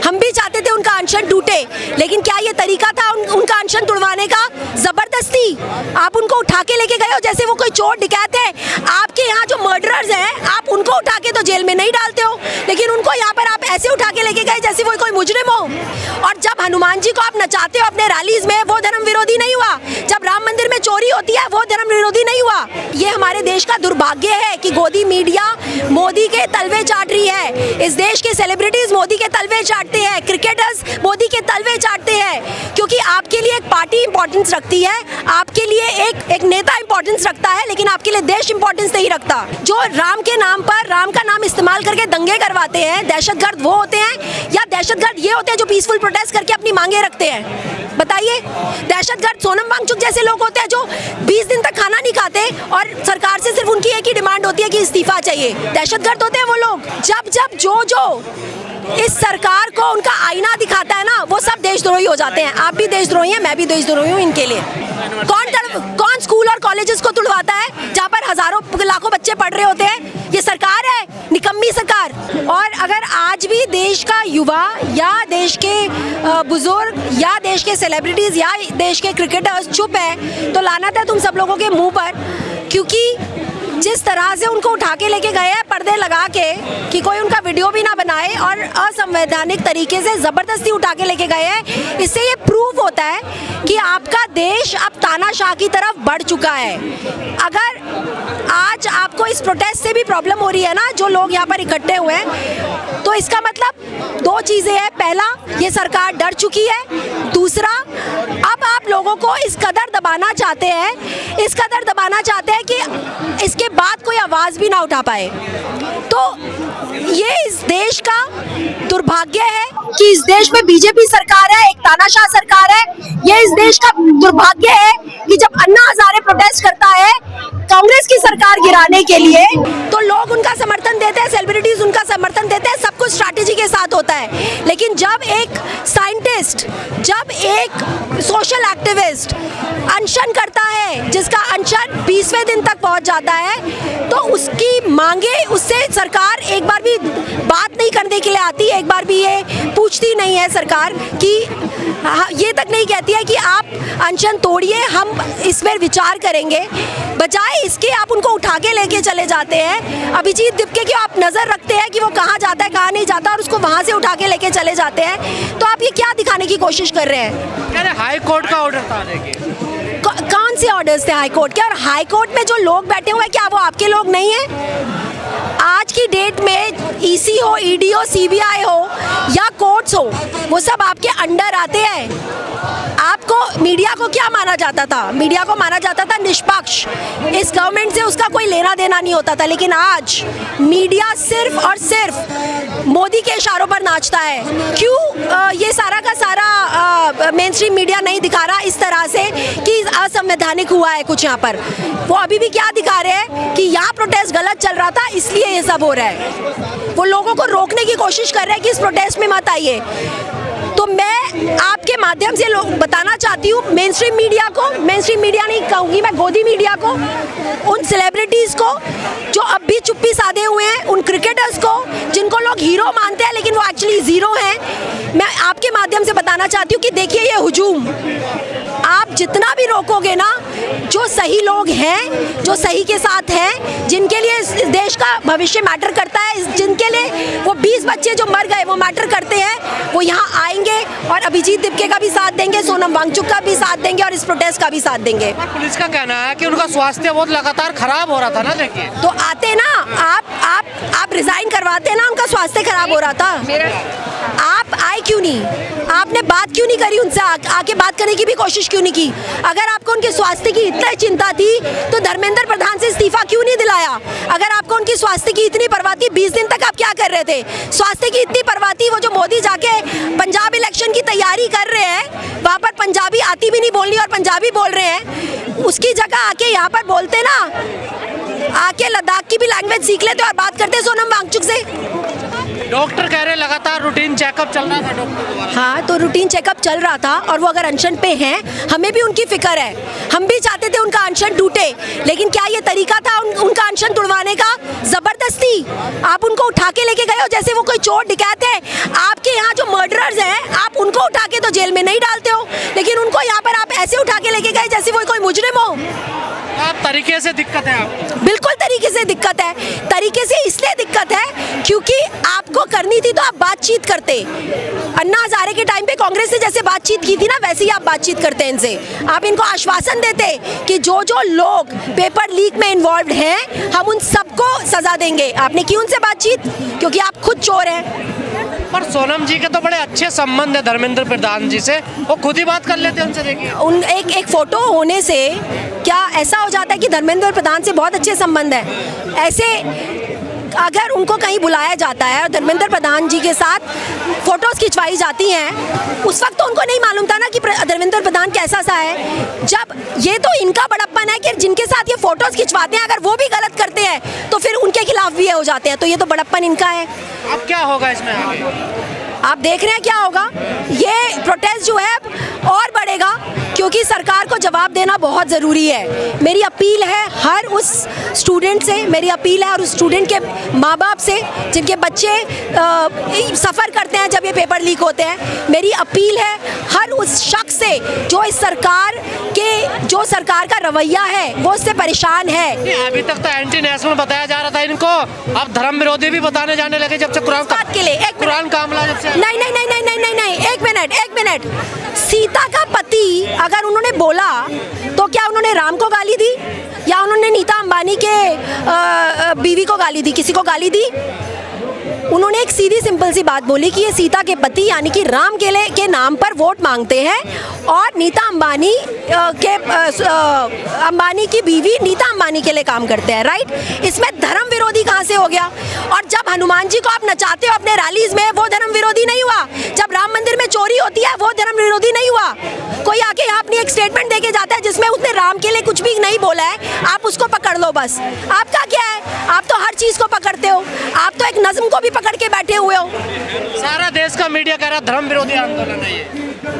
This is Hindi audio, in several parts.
हम भी चाहते थे उनका अनशन टूटे, लेकिन क्या ये तरीका था उनका अनशन तुड़वाने का? जबरदस्ती आप उनको उठा के लेके गए हो जैसे वो कोई चोर डकैत है। आपके यहाँ जो मर्डरर्स हैं आप उनको उठा के तो जेल में नहीं डालते हो, लेकिन उनको यहाँ पर आप ऐसे उठा के लेके गए जैसे वो कोई मुजरिम हो। और जब हनुमान जी को आप नचाते हो अपने रैलीज में, वो धर्म विरोधी नहीं हुआ। जब राम मंदिर में चोरी होती है वो धर्म विरोधी नहीं हुआ। ये हमारे देश का दुर्भाग्य है कि गोदी मीडिया मोदी के तलवे चाट रही है। इस देश के सेलिब्रिटीज मोदी के तलवे चाटते हैं, क्रिकेटर्स मोदी के तलवे चाटते हैं, क्योंकि आपके लिए एक पार्टी इंपॉर्टेंस रखती है, आपके लिए एक नेता इंपॉर्टेंस रखता है, लेकिन आपके लिए देश इंपॉर्टेंस नहीं रखता। जो राम के नाम पर राम का नाम इस्तेमाल करके दंगे करवाते हैं, दहशतगर्द वो होते हैं या दहशतगर्द ये होते हैं जो पीसफुल प्रोटेस्ट करके अपनी मांगे रखते हैं? बताइए। दहशतगर्द सोनम वांगचुक जैसे लोग होते हैं जो 20 दिन तक खाना नहीं खाते और सरकार से सिर्फ उनकी एक ही डिमांड होती है कि इस्तीफा चाहिए। दहशतगर्द होते हैं वो लोग। जब जो इस सरकार को उनका आईना दिखाता है ना, वो सब देशद्रोही हो जाते हैं। आप भी देशद्रोही हैं, मैं भी देशद्रोही हूँ इनके लिए। कौन स्कूल और कॉलेजेस को तुड़वाता है जहाँ पर हजारों लाखों बच्चे पढ़ रहे होते हैं? ये सरकार है, निकम्मी सरकार। और अगर आज भी देश का युवा या देश के बुजुर्ग या देश के सेलिब्रिटीज या देश के क्रिकेटर्स चुप है, तो लानत है तुम सब लोगों के मुंह पर। क्योंकि जिस तरह से उनको उठा के लेके गए हैं पर्दे लगा के कि कोई उनका वीडियो भी ना बनाए और असंवैधानिक तरीके से ज़बरदस्ती उठा के लेके गए हैं, इससे ये प्रूव होता है कि आपका देश अब तानाशाह की तरफ बढ़ चुका है। अगर आज आपको इस प्रोटेस्ट से भी प्रॉब्लम हो रही है ना, जो लोग यहाँ पर इकट्ठे हुए हैं, तो इसका मतलब दो चीज़ें हैं। पहला, ये सरकार डर चुकी है। दूसरा, अब आप लोगों को इस कदर दबाना चाहते हैं कि इसके बाद कोई आवाज़ भी ना उठा पाए। तो ये इस देश का दुर्भाग्य है कि इस देश में बीजेपी सरकार है, एक तानाशाह सरकार है। ये इस देश का दुर्भाग्य है कि जब अन्ना हजारे प्रोटेस्ट करता है कांग्रेस की सरकार गिराने के लिए, तो लोग उनका समर्थन देते हैं, सेलिब्रिटीज उनका समर्थन देते हैं, सब कुछ स्ट्रैटेजी के साथ होता है। लेकिन जब एक साइंटिस्ट, जब एक सोशल एक्टिविस्ट अनशन करता है, जिसका अनशन 20वें दिन तक पहुंच जाता है, तो उसकी मांगे, उससे सरकार एक बार भी बात नहीं करने के लिए आती, एक बार भी ये पूछती नहीं है सरकार कि ये तक नहीं कहती है कि आप अनशन तोड़िए, हम इस पर विचार करेंगे। बजाय इसके आप उनको उठा के लेके चले जाते हैं। अभिजीत दिपके की आप नज़र रखते हैं कि वो कहाँ जाता है कहाँ नहीं जाता, और उसको वहाँ से उठा के लेके चले जाते हैं। तो आप ये क्या दिखाने की कोशिश कर रहे हैं? हाई कोर्ट का ऑर्डर था। कौन से ऑर्डर्स थे हाई कोर्ट के? और हाई कोर्ट में जो लोग बैठे हुए हैं, क्या वो आपके लोग नहीं हैं? आज की डेट में ईसी हो, ईडी हो, सीबीआई हो या कोर्ट्स हो, वो सब आपके अंडर आते हैं। आपको मीडिया को क्या माना जाता था? मीडिया को माना जाता था निष्पक्ष, इस गवर्नमेंट से उसका कोई लेना देना नहीं होता था। लेकिन आज मीडिया सिर्फ और सिर्फ मोदी के इशारों पर नाचता है। क्यों ये सारा का सारा मेन स्ट्रीम मीडिया नहीं दिखा रहा इस तरह से कि असंवैधानिक हुआ है कुछ यहाँ पर? वो अभी भी क्या दिखा रहे हैं कि यहाँ प्रोटेस्ट गलत चल रहा था इसलिए ये सब हो रहा है। वो लोगों को रोकने की कोशिश कर रहे हैं कि इस प्रोटेस्ट में मत आइए। तो मैं आपके माध्यम से लोग बताना चाहती हूँ मेन स्ट्रीम मीडिया को, मेन स्ट्रीम मीडिया नहीं कहूँगी मैं, गोदी मीडिया को, उन सेलिब्रिटीज़ को जो अब भी चुप्पी साधे हुए हैं, उन क्रिकेटर्स को जिनको लोग हीरो मानते हैं लेकिन वो एक्चुअली ज़ीरो हैं, मैं आपके माध्यम से बताना चाहती हूँ कि देखिए ये हुजूम आप जितना भी रोकोगे ना, जो सही लोग हैं, जो सही के साथ हैं, जिनके लिए इस देश का भविष्य मैटर करता है, जिनके लिए वो 20 बच्चे जो मर गए वो मैटर करते हैं, वो यहाँ आएंगे और अभिजीत दिपके का भी साथ देंगे, सोनम वांगचुक का भी साथ देंगे और इस प्रोटेस्ट का भी साथ देंगे। पुलिस का कहना है कि उनका स्वास्थ्य बहुत लगातार खराब हो रहा था ना। देखिए तो आते ना, आप रिजाइन करवाते ना, उनका स्वास्थ्य खराब हो रहा था। आप आए क्यों नहीं? आपने बात क्यों नहीं करी उनसे? आके बात करने की भी कोशिश क्यों नहीं की? अगर आपको उनके स्वास्थ्य की इतनी चिंता थी तो धर्मेंद्र प्रधान से इस्तीफा क्यों नहीं दिलाया? अगर आपको उनकी स्वास्थ्य की इतनी परवाह थी, 20 दिन तक आप क्या कर रहे थे? स्वास्थ्य की इतनी परवाह थी, वो जो मोदी जाके पंजाब इलेक्शन की तैयारी कर रहे हैं, वहाँ पर पंजाबी आती भी नहीं बोलनी और पंजाबी बोल रहे हैं, उसकी जगह आके यहाँ पर बोलते ना, आके लद्दाख की भी लैंग्वेज सीख लेते और बात करते सोनम वांगचुक से। डॉक्टर कह रहे हैं लगातार रूटीन चेकअप चल रहा था डॉक्टर द्वारा। हाँ, तो रूटीन चेकअप चल रहा था और वो अगर अनशन पे हैं, हमें भी उनकी फिक्र है। हम भी चाहते थे उनका अनशन टूटे, लेकिन क्या ये तरीका था उनका अनशन तुड़वाने का? जबरदस्ती आप उनको उठा के लेके गए हो जैसे वो कोई चोर डकैत है। आपके यहाँ जो मर्डरर्स हैं, आप उनको उठा के तो जेल में नहीं डालते हो, लेकिन उनको यहाँ पर आप ऐसे उठा के लेके गए जैसे वो कोई मुजरिम हो। आप तरीके से दिक्कत है आपको? बिल्कुल तरीके से दिक्कत है। तरीके से इसलिए दिक्कत है क्योंकि आपको करनी थी तो आप बातचीत करते। अन्ना हजारे के टाइम पे कांग्रेस से जैसे बातचीत की थी ना, वैसे ही आप बातचीत करते इनसे। आप इनको आश्वासन देते कि जो जो लोग पेपर लीक में इन्वॉल्व हैं, हम उन सबको सजा देंगे। आपने की उनसे बातचीत? क्योंकि आप खुद चोर हैं। पर सोनम जी के तो बड़े अच्छे संबंध है धर्मेंद्र प्रधान जी से, वो खुद ही बात कर लेते हैं उनसे। देखिए उन एक फोटो होने से क्या ऐसा हो जाता है कि धर्मेंद्र प्रधान से बहुत अच्छे संबंध है? ऐसे अगर उनको कहीं बुलाया जाता है और धर्मेंद्र प्रधान जी के साथ फोटोज खिंचवाई जाती हैं, उस वक्त तो उनको नहीं मालूम था ना कि धर्मेंद्र प्रधान कैसा सा है। जब ये तो इनका बड़प्पन है कि जिनके साथ ये फोटोज खिंचवाते हैं, अगर वो भी गलत करते हैं तो फिर उनके खिलाफ भी ये हो जाते हैं। तो ये तो बड़प्पन इनका है। अब क्या होगा इसमें आगे? आप देख रहे हैं क्या होगा। ये प्रोटेस्ट जो है अब और बढ़ेगा क्योंकि सरकार को जवाब देना बहुत ज़रूरी है। मेरी अपील है हर उस स्टूडेंट से, मेरी अपील है हर उस स्टूडेंट के माँ बाप से जिनके बच्चे सफ़र करते हैं जब ये पेपर लीक होते हैं। मेरी अपील है हर उस शख्स से जो इस सरकार का रवैया है वो उससे परेशान है। अभी तक तो एंटी नेशनल बताया जा रहा था इनको, अब धर्म विरोधी भी बताने जाने लगे जब से कुरान का हमला जब से। नहीं, एक मिनट। सीता का पति अगर उन्होंने बोला तो क्या उन्होंने राम को गाली दी या उन्होंने नीता अंबानी के बीवी को गाली दी? किसी को गाली दी? उन्होंने एक सीधी सिंपल सी बात बोली कि ये सीता के पति यानी कि राम के नाम पर वोट मांगते हैं और नीता अंबानी अंबानी की बीवी नीता अंबानी के लिए काम करते हैं। राइट? इसमें धर्म विरोधी कहाँ से हो गया? और जब हनुमान जी को आप नचाते हो अपने रैलीज में, वो धर्म विरोधी नहीं हुआ? जब राम मंदिर में चोरी होती है, वो धर्म विरोधी नहीं हुआ? कोई आके यहाँ अपनी एक स्टेटमेंट देके जाता है जिसमें उसने राम के लिए कुछ भी नहीं बोला है, आप उसको पकड़ लो बस। आपका क्या है? आप तो हर चीज को पकड़ते हो। आप तो एक नज्म को भी पकड़ के बैठे हुए हो। सारा देश का मीडिया कह रहा है धर्म विरोधी आंदोलन है ये।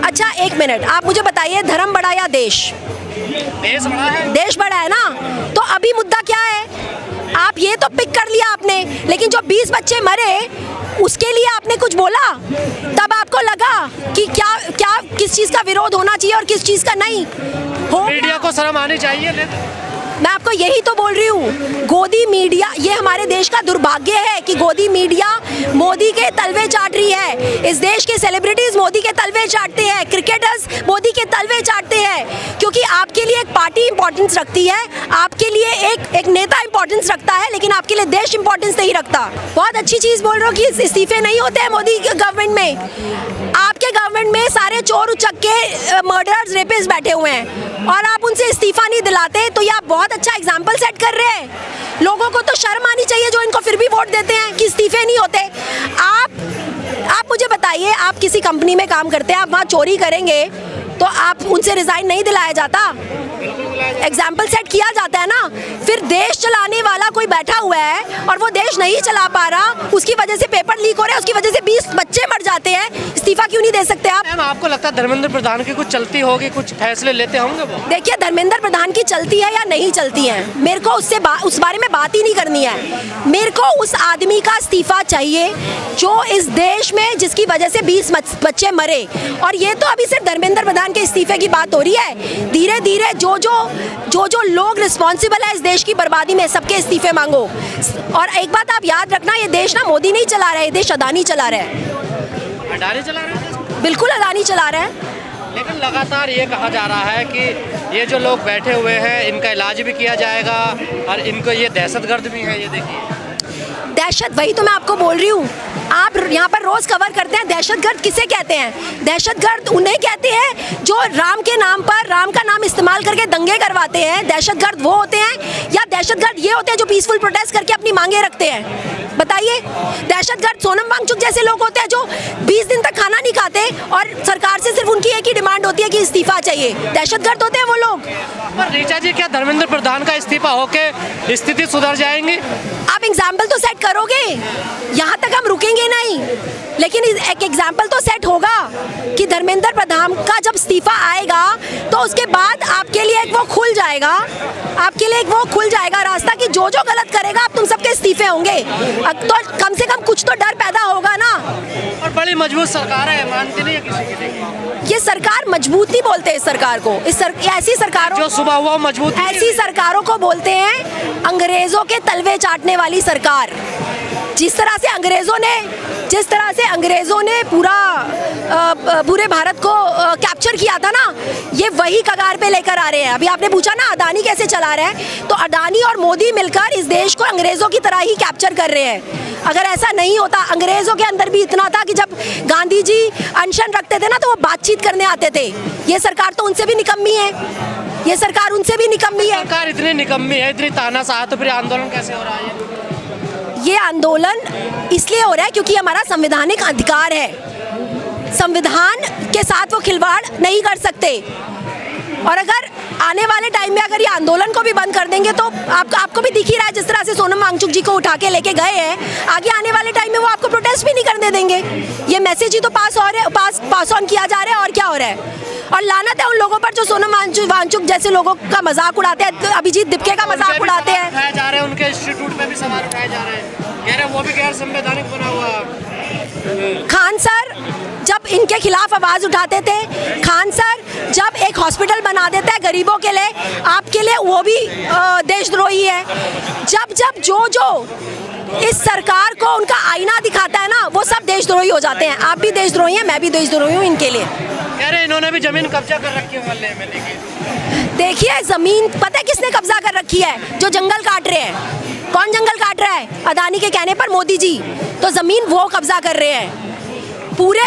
अच्छा एक मिनट, आप मुझे बताइए, धर्म बड़ा या देश? देश बड़ा है। देश बड़ा है ना। तो अभी मुद्दा क्या है? आप ये तो पिक कर लिया आपने, लेकिन जो 20 बच्चे मरे उसके लिए आपने कुछ बोला? तब आपको लगा कि क्या किस चीज का विरोध होना चाहिए और किस चीज का नहीं हो। मीडिया को शर्म आनी चाहिए। मैं आपको यही तो बोल रही हूँ। गोदी मीडिया, ये हमारे देश का दुर्भाग्य है कि गोदी मीडिया मोदी के तलवे चाट रही है। इस देश के सेलिब्रिटीज मोदी के तलवे चाटते हैं, क्रिकेटर्स मोदी के तलवे चाटते हैं, क्योंकि आपके लिए एक पार्टी इंपॉर्टेंस रखती है, आपके लिए एक नेता इंपॉर्टेंस रखता है, लेकिन आपके लिए देश इंपॉर्टेंस नहीं रखता। बहुत अच्छी चीज बोल रहे हो कि इस्तीफे नहीं होते हैं मोदी गवर्नमेंट में। आपके गवर्नमेंट में सारे चोर उचक्के मर्डरर्स, रेपिस्ट बैठे हुए हैं और आप उनसे इस्तीफा नहीं दिलाते, तो ये आप बहुत अच्छा एग्जाम्पल सेट कर रहे हैं। लोगों को तो शर्म आनी चाहिए जो इनको फिर भी वोट देते हैं कि इस्तीफे नहीं होते। आप मुझे बताइए, आप किसी कंपनी में काम करते हैं, आप वहाँ चोरी करेंगे तो आप उनसे रिजाइन नहीं दिलाया जाता? एग्जाम्पल सेट किया जाता है ना। फिर देश चलाने वाला कोई बैठा हुआ है और वो देश नहीं चला पा रहा, उसकी वजह से पेपर लीक हो रहा है, उसकी वजह से 20 बच्चे मर जाते हैं, इस्तीफा क्यों नहीं दे सकते आप? आपको लगता है धर्मेंद्र प्रधान की कुछ चलती होगी, कुछ फैसले लेते होंगे वो? देखिए, धर्मेंद्र प्रधान की चलती है या नहीं चलती है, मेरे को उस बारे में बात ही नहीं करनी है। मेरे को उस आदमी का इस्तीफा चाहिए जो इस देश में, जिसकी वजह से 20 बच्चे मरे। और ये तो अभी सिर्फ धर्मेंद्र प्रधान के इस्तीफे की बात हो रही है। धीरे धीरे जो लोग रिस्पॉन्सिबल है इस देश की बर्बादी में, सबके इस्तीफे मांगो। और एक बात आप याद रखना, ये देश ना मोदी नहीं चला रहा है, ये देश अदानी चला रहा है। अडानी चला रहे हैं? बिल्कुल अदानी चला रहा है। लेकिन लगातार ये कहा जा रहा है कि ये जो लोग बैठे हुए हैं इनका इलाज भी किया जाएगा और इनको ये दहशतगर्द भी है। ये देखिए दहशत, वही तो मैं आपको बोल रही हूँ। आप यहाँ पर रोज कवर करते हैं, दहशतगर्द किसे कहते हैं? दहशतगर्द उन्हें कहते हैं जो राम के नाम पर, राम का नाम इस्तेमाल करके दंगे करवाते हैं। दहशतगर्द वो होते हैं, या दहशतगर्द ये होते हैं जो पीसफुल प्रोटेस्ट करके अपनी मांगे रखते हैं? बताइए। दहशतगर्द सोनम वांगचुक जैसे लोग होते हैं जो 20 दिन तक खाना नहीं खाते और सरकार से सिर्फ उनकी एक ही डिमांड होती है कि इस्तीफा चाहिए। दहशतगर्द होते हैं वो लोग। पर ऋचा जी, क्या धर्मेंद्र प्रधान का इस्तीफा होके स्थिति सुधर जाएंगी? आप एग्जाम्पल तो सेट करोगे, यहाँ तक हम रुकेंगे नहीं, लेकिन एक एग्जाम्पल तो सेट होगा कि धर्मेंद्र प्रधान का जब इस्तीफा आएगा तो उसके बाद आपके लिए एक वो खुल जाएगा, आपके लिए एक वो खुल जाएगा रास्ता कि जो जो गलत करेगा आप तुम सबके इस्तीफे होंगे। तो कम से कम कुछ तो डर पैदा होगा ना। और बड़ी मजबूत सरकार है, मानती नहीं है किसी की। देखिए, ये सरकार मजबूत नहीं बोलते इस सरकार को, ऐसी सरकारों जो सुबह हुआ मजबूत नहीं है। ऐसी सरकारों को बोलते हैं अंग्रेजों के तलवे चाटने वाली सरकार। जिस तरह से अंग्रेजों ने पूरे भारत को कैप्चर किया था ना, ये वही कगार पे लेकर आ रहे हैं। अभी आपने पूछा ना अडानी कैसे चला रहा है, तो अडानी और मोदी मिलकर इस देश को अंग्रेजों की तरह ही कैप्चर कर रहे हैं। अगर ऐसा नहीं होता, अंग्रेजों के अंदर भी इतना था कि जब गांधी जी अनशन रखते थे ना तो वो बातचीत करने आते थे। ये सरकार तो उनसे भी निकम्मी है, ये सरकार उनसे भी निकम्मी है। सरकार इतनी निकम्मी है, इतनी तानाशाह, तो फिर आंदोलन कैसे हो रहा है? ये आंदोलन इसलिए हो रहा है क्योंकि हमारा संवैधानिक अधिकार है। संविधान के साथ वो खिलवाड़ नहीं कर सकते। और अगर आने वाले टाइम में अगर ये आंदोलन को भी बंद कर देंगे तो आपको भी दिख ही रहा है, जिस तरह से सोनम वांगचुक जी को उठा के लेके गए हैं, आगे आने वाले टाइम में वो आपको प्रोटेस्ट भी नहीं करने देंगे। ये मैसेज ही तो पास ऑन किया जा रहा है, और क्या हो रहा है। और लानत है उन लोगों पर जो सोनम वांगचुक जैसे लोगों का मजाक उड़ाते हैं, अभिजीत दिपके का मजाक उड़ाते हैं। उठाए जा रहे हैं, उनके इंस्टीट्यूट पे भी सवाल उठाए जा रहे हैं, कह रहे हैं वो भी गैर संवैधानिक बना हुआ। खान सर जब इनके खिलाफ आवाज उठाते थे, खान सर जब एक हॉस्पिटल बना देता है गरीबों के लिए, आपके लिए वो भी देशद्रोही है। जब जो इस सरकार को उनका आईना दिखाता है ना, वो सब देशद्रोही हो जाते हैं। आप भी देशद्रोही हैं, मैं भी देशद्रोही हूँ इनके लिए। कह रहे इन्होंने भी जमीन कब्जा कर रखी है मोहल्ले में। देखिए जमीन पता है किसने कब्जा कर रखी है? जो जंगल काट रहे हैं। कौन जंगल काट रहा है? अदानी के कहने पर मोदी जी। तो जमीन वो कब्जा कर रहे हैं। पूरे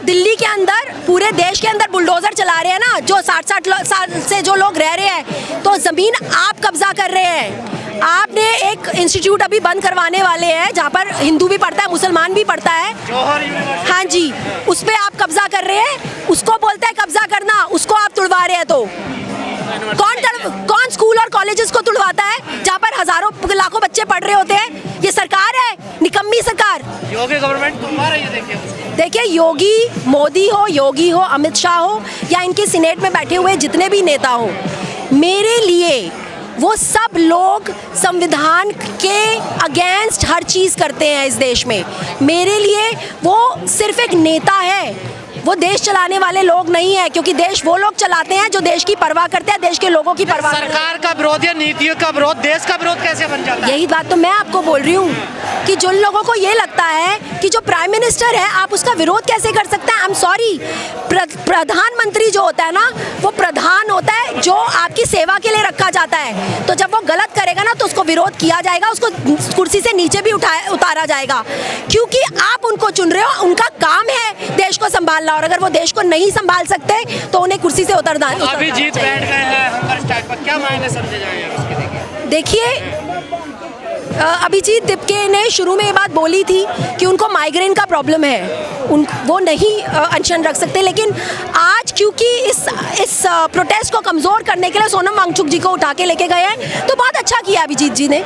दिल्ली के अंदर, पूरे देश के अंदर बुलडोजर चला रहे हैं ना, जो 60 साल से जो लोग रह रहे हैं, तो जमीन आप कब्जा कर रहे हैं। आपने एक इंस्टीट्यूट अभी बंद करवाने वाले हैं जहाँ पर हिंदू भी पढ़ता है, मुसलमान भी पढ़ता है। हाँ जी, उस पर आप कब्जा कर रहे हैं। उसको बोलते हैं कब्जा करना, उसको आप तुड़वा रहे हैं। तो कौन स्कूल और कॉलेजेस को तुड़वाता है जहाँ पर हजारों लाखों बच्चे पढ़ रहे होते हैं? ये सरकार है, निकम्मी सरकार। योगी गवर्नमेंट तुड़वा रही है। देखिए मोदी हो, योगी हो, अमित शाह हो, या इनके सीनेट में बैठे हुए जितने भी नेता हो, मेरे लिए वो सब लोग संविधान के अगेंस्ट हर चीज़ करते हैं इस देश में। मेरे लिए वो सिर्फ एक नेता है, वो देश चलाने वाले लोग नहीं है। क्योंकि देश वो लोग चलाते हैं जो देश की परवाह करते हैं, देश के लोगों की परवाह करते हैं। सरकार का विरोध या नीतियों का विरोध देश का विरोध कैसे बन जाता है? यही बात तो मैं आपको बोल रही हूँ कि जिन लोगों को ये लगता है कि जो प्राइम मिनिस्टर है आप उसका विरोध कैसे कर सकते हैं। आई एम सॉरी, प्रधानमंत्री जो होता है ना, वो प्रधान होता है जो आपकी सेवा के लिए रखा जाता है। तो जब वो गलत करेगा ना तो उसको विरोध किया जाएगा, उसको कुर्सी से नीचे भी उतारा जाएगा, क्योंकि आप उनको चुन रहे हो। उनका काम है देश को संभालना, और अगर वो देश को नहीं संभाल सकते तो उन्हें कुर्सी से उतरना। अभी जीत बैठ गए हैं हंगर स्ट्राइक पर, क्या मायने समझे जाएंगे? देखिए अभिजीत दिपके ने शुरू में ये बात बोली थी कि उनको माइग्रेन का प्रॉब्लम है, वो नहीं अनशन रख सकते। लेकिन आज क्योंकि इस प्रोटेस्ट को कमज़ोर करने के लिए सोनम वांगचुक जी को उठा के लेके गए हैं, तो बहुत अच्छा किया अभिजीत जी ने।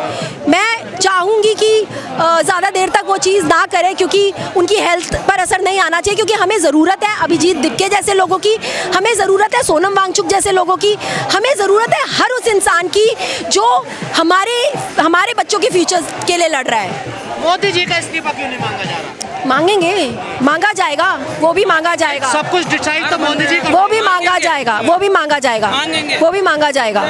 मैं चाहूँगी कि ज़्यादा देर तक वो चीज़ ना करें, क्योंकि उनकी हेल्थ पर असर नहीं आना चाहिए। क्योंकि हमें ज़रूरत है अभिजीत दिपके जैसे लोगों की, हमें ज़रूरत है सोनम वांगचुक जैसे लोगों की, हमें ज़रूरत है हर उस इंसान की जो हमारे बच्चों के फ्यूचर के लिए लड़ रहा है। मोदी जी का इस्तीफा क्यों नहीं मांगा जा रहा? मांगेंगे, मांगा जाएगा, वो भी मांगा जाएगा। सब कुछ डिसाइड तो मोदी जी वो भी मांगा जाएगा, वो भी मांगा जाएगा, वो भी मांगा जाएगा।